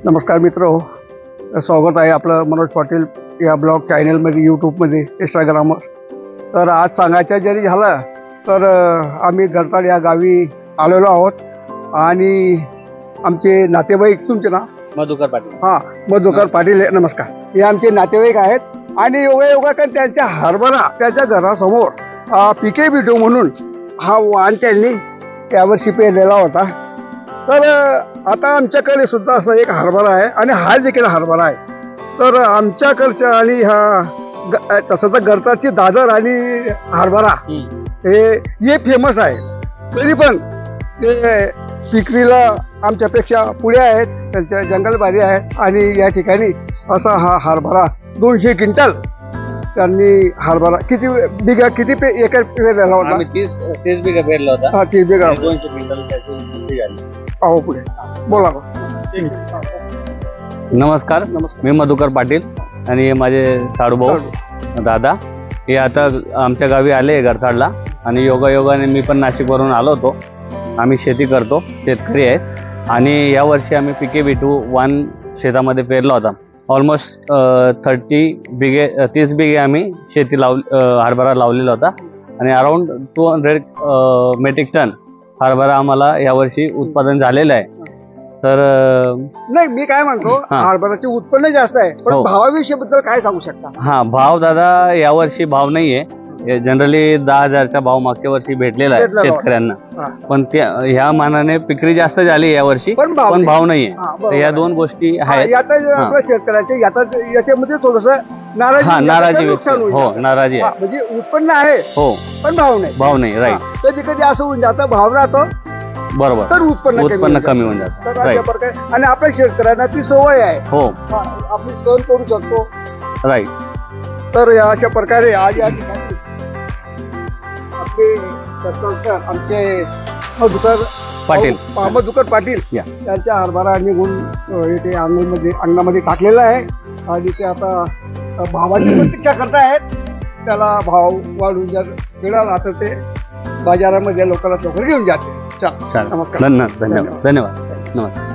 नमस्कार मित्र, स्वागत आहे आपलं मनोज पाटील या ब्लॉग चॅनलमध्ये, यूट्यूबमध्ये, इंस्टाग्रामवर. तर आज सांगायचं जरी झालं तर आम्ही गरताड या गावी आलेलो आहोत आणि आमचे नातेवाईक, तुमचे नाव? मधुकर पाटील. हां, मधुकर पाटील. नमस्कार. हे आमचे नातेवाईक आहेत आणि योगा त्यांच्या हरभरा त्यांच्या घरासमोर पिके बिटो म्हणून हा वाण त्यांनी यावर्षी पेरलेला होता. तर आता आमच्याकडे सुद्धा असं एक हरभरा आहे आणि हा देखील हरभरा आहे. तर आमच्याकडच्या आणि हा तसं तर गरताची दादर आणि हरभरा हे फेमस आहे. तरी पण ते विक्रीला आमच्यापेक्षा पुढे आहेत, त्यांच्या जंगलबारी आहेत. आणि या ठिकाणी असा हा हरभरा 200 क्विंटल त्यांनी हरभरा किती बिघा एकर पेरलेला होता? 30 बिघा पेरला होता. 30 बिघा. 200 क्विंटल त्याची झाली. अहो पुढे बोला. नमस्कार. मी मधुकर पाटील आणि माझे साडूभाऊ दादा हे आता आमच्या गावी आले गरताडला. आणि योगायोगाने मी पण नाशिकवरून आलो होतो. आम्ही शेती करतो, शेतकरी आहेत. आणि यावर्षी आम्ही पिके बिटू वाण शेतामध्ये पेरला होता. ऑलमोस्ट 30 बिघे आम्ही शेती हरभरा लावलेला होता. आणि अराउंड 200 मेट्रिक टन हरभरा आम्हाला यावर्षी उत्पादन झालेलं आहे. तर नाही, मी काय म्हणतो, हरभऱ्याचे उत्पन्न जास्त आहे, पण भावाविषयी बद्दल काय सांगू शकता? हा, भाव दादा यावर्षी भाव नाहीये. जनरली 10,000चा भाव मागच्या वर्षी भेटलेला आहे शेतकऱ्यांना. पण ह्या मानाने पिकरी जास्त झाली यावर्षी, पण भाव नाहीये. तर या दोन गोष्टी आहेत. शेतकऱ्याचे याच्यामध्ये थोडस नाराजी हो, नाराजी आहे. म्हणजे उत्पन्न आहे हो, पण भाव नाही. राईट. कधी कधी असं होऊन जातं, भाव राहतो बरोबर, तर उत्पन्न कमी होऊन जातं. आणि आपल्या शेतकऱ्यांना ती सवय आहे, हो, आपली सहन करू शकतो. राईट. तर अशा प्रकारे आज या ठिकाणी आमचे मधुकर पाटील त्यांच्या हरभरा निघून इथे अंगणामध्ये टाकलेला आहे. आणि ते आता भावाची प्रतीक्षा करतायत. त्याला भाव वाढून जर मिळाला तर ते बाजारामध्ये लवकरात लवकर घेऊन जाते. चला, नमस्कार. धन्यवाद. नमस्कार.